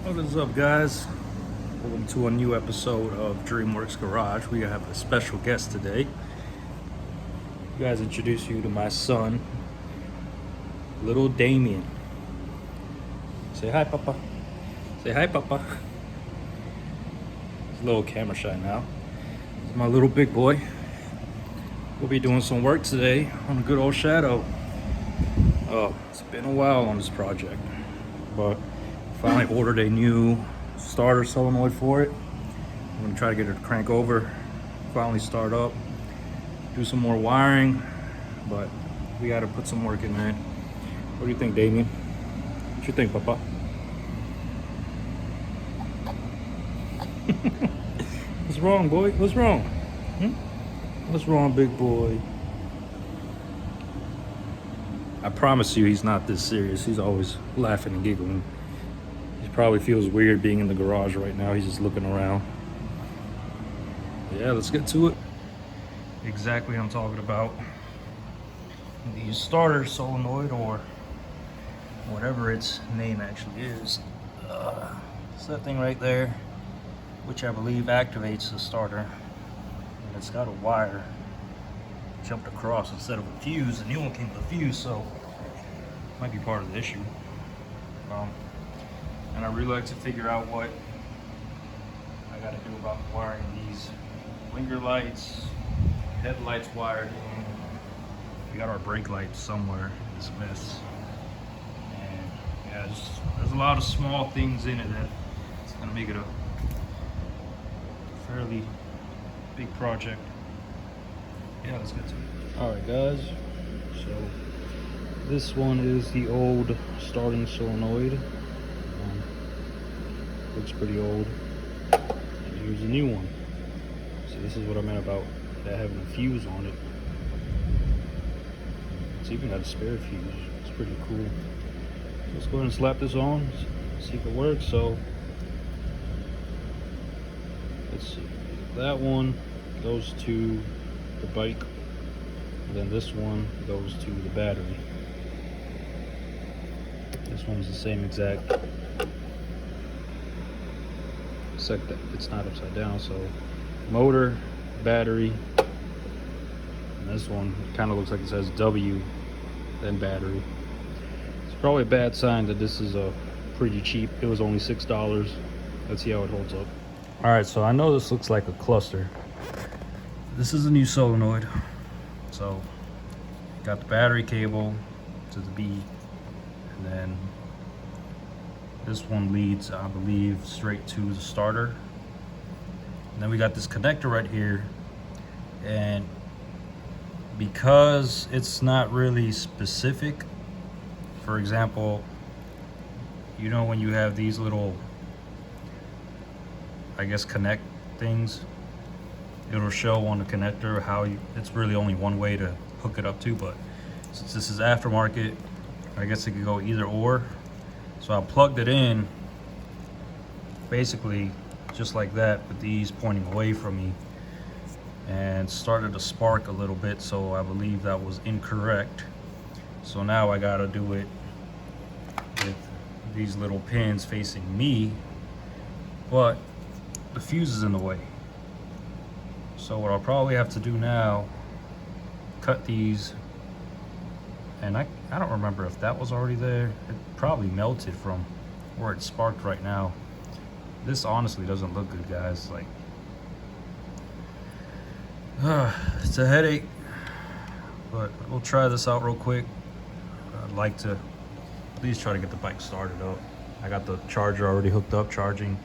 What is up, guys? Welcome to a new episode of DreamWorks Garage. We have a special guest today. You guys, introduce you to my son, little Damien. Say hi, Papa. Say hi, Papa. He's a little camera shy now. This is my little big boy. We'll be doing some work today on a good old Shadow. Oh, it's been a while on this project, but finally ordered a new starter solenoid for it. I'm gonna try to get it to crank over, finally start up, do some more wiring, but we gotta put some work in, man. What do you think, Damien? What you think, Papa? What's wrong, boy? What's wrong? What's wrong, big boy? I promise you he's not this serious. He's always laughing and giggling. He probably feels weird being in the garage right now. He's just looking around. Yeah, let's get to it. Exactly what I'm talking about. The starter solenoid, or whatever its name actually is. It's that thing right there, which I believe activates the starter. And it's got a wire jumped across instead of a fuse. The new one came with a fuse, so might be part of the issue. And I really like to figure out what I gotta do about wiring these blinker lights, headlights wired in. We got our brake lights somewhere in this mess. And yeah, there's a lot of small things in it that it's gonna make it a fairly big project. Yeah, let's get to it. All right, guys. So this one is the old starting solenoid. Looks pretty old. And here's a new one. So this is what I meant about that having a fuse on it. It's even got a spare fuse. It's pretty cool. So let's go ahead and slap this on, see if it works. So let's see. That one goes to the bike, and then this one goes to the battery. This one's the same exact, except that it's not upside down. So motor, battery, and this one kind of looks like it says W, then battery. It's probably a bad sign that this is a pretty cheap. It was only $6. Let's see how it holds up. All right, so I know this looks like a cluster. This is a new solenoid. So got the battery cable to the B, and then this one leads, I believe, straight to the starter. And then we got this connector right here, and because it's not really specific, for example, you know when you have these little, I guess, connect things, it'll show on the connector how it's really only one way to hook it up to, but since this is aftermarket, I guess it could go either or. So I plugged it in basically just like that, with these pointing away from me, and started to spark a little bit, so I believe that was incorrect. So now I gotta do it with these little pins facing me, but the fuse is in the way. So what I'll probably have to do now, cut these, and I don't remember if that was already there. It probably melted from where it sparked right now. This honestly doesn't look good, guys. Like, it's a headache, but we'll try this out real quick. I'd like to at least try to get the bike started up. I got the charger already hooked up, charging.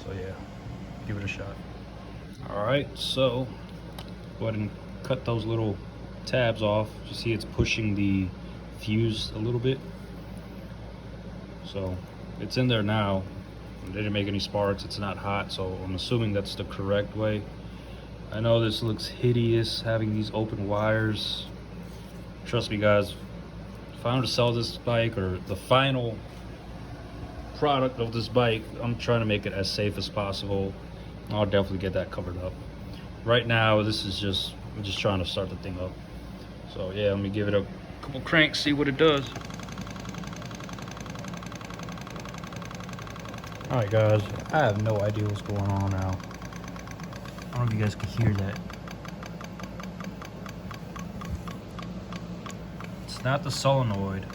So yeah, give it a shot. All right, so go ahead and cut those little tabs off. You see it's pushing the fuse a little bit. So it's in there now. It didn't make any sparks, it's not hot, so I'm assuming that's the correct way. I know this looks hideous having these open wires. Trust me, guys, if I were to sell this bike, or the final product of this bike, I'm trying to make it as safe as possible. I'll definitely get that covered up. Right now, this is just, I'm just trying to start the thing up. So yeah, let me give it a couple cranks, see what it does. Alright guys, I have no idea what's going on now. I don't know if you guys can hear that. It's not the solenoid,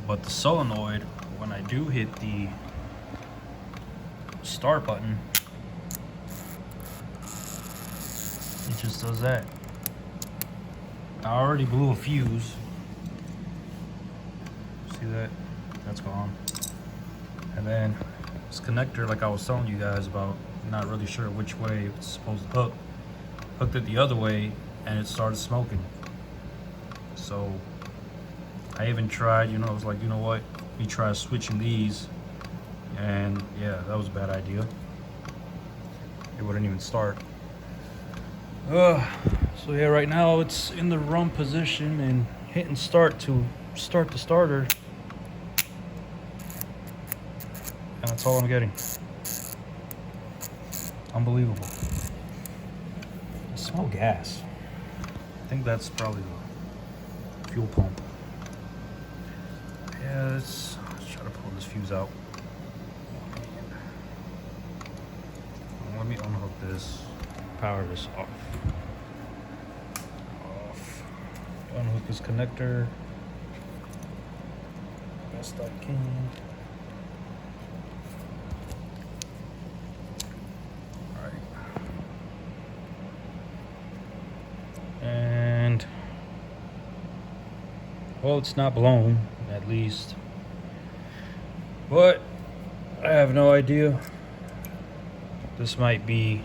but the solenoid, when I do hit the start button, it just does that. I already blew a fuse. See that? That's gone. And then this connector, like I was telling you guys about, not really sure which way it's supposed to hook. Hooked it the other way and it started smoking. So I even tried, I was like, you know what? Let me try switching these. And yeah, that was a bad idea. It wouldn't even start. So yeah, right now it's in the run position and hitting start to start the starter. And that's all I'm getting. Unbelievable. I smell gas. I think that's probably the fuel pump. Yeah, let's try to pull this fuse out. Let me unhook this. Power this off. Unhook this connector. Best I can. And well, it's not blown, at least, but I have no idea. This might be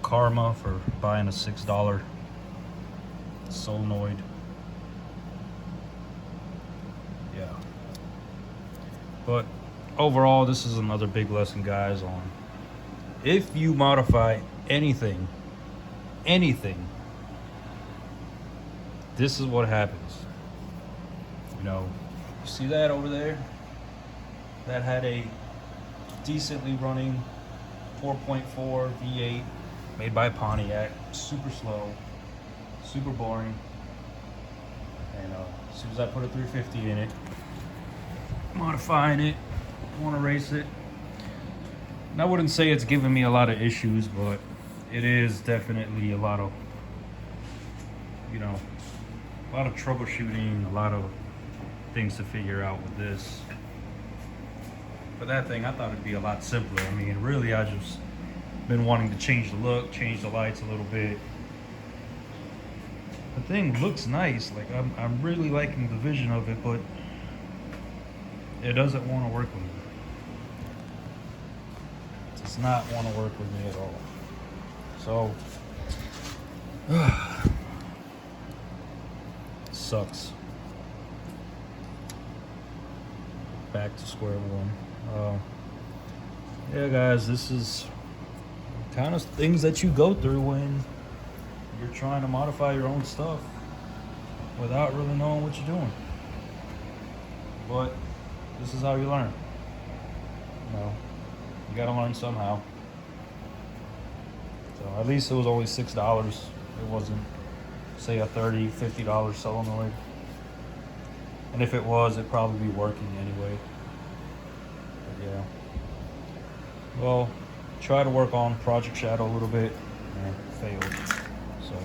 karma for buying a $6 solenoid. Yeah, but overall, this is another big lesson, guys, on if you modify anything, this is what happens. You see that over there? That had a decently running 4.4 V8 made by Pontiac, super slow, super boring. And as soon as I put a 350 in it, modifying it, want to race it. And I wouldn't say it's giving me a lot of issues, but it is definitely a lot of troubleshooting, a lot of things to figure out with this. For that thing, I thought it'd be a lot simpler. I mean, really, I just been wanting to change the look, change the lights a little bit. The thing looks nice. Like I'm really liking the vision of it, but it doesn't want to work with me. It does not want to work with me at all. So sucks. Back to square one. Yeah, guys, this is kind of things that you go through when you're trying to modify your own stuff without really knowing what you're doing. But this is how you learn. You gotta learn somehow. So at least it was only $6. It wasn't, say, a $30, $50 solenoid. And if it was, it'd probably be working anyway. But yeah. Well, try to work on Project Shadow a little bit and failed. So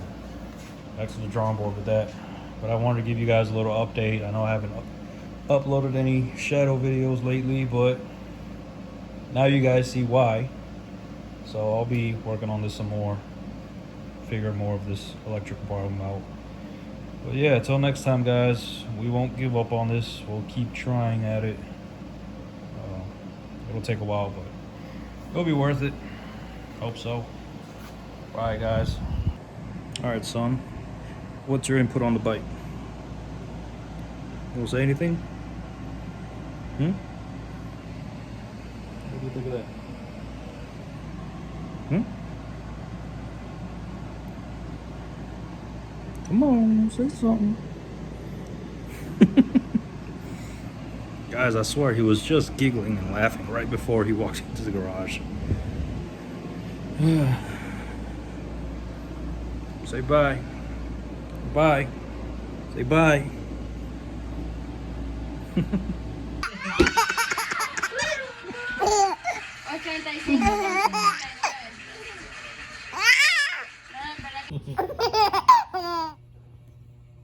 back to the drawing board with that. But I wanted to give you guys a little update. I know I haven't uploaded any Shadow videos lately, but now you guys see why. So I'll be working on this some more, figuring more of this electrical problem out. But yeah, until next time, guys, we won't give up on this. We'll keep trying at it. It'll take a while, but it'll be worth it. Hope so. Bye, guys. All right, son. What's your input on the bike? You want to say anything? What do you think of that? Come on, say something. Guys, I swear he was just giggling and laughing right before he walked into the garage. Say bye. Bye. Say bye.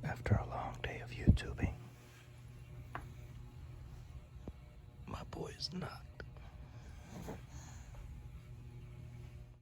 After a long day of YouTubing, my boy is not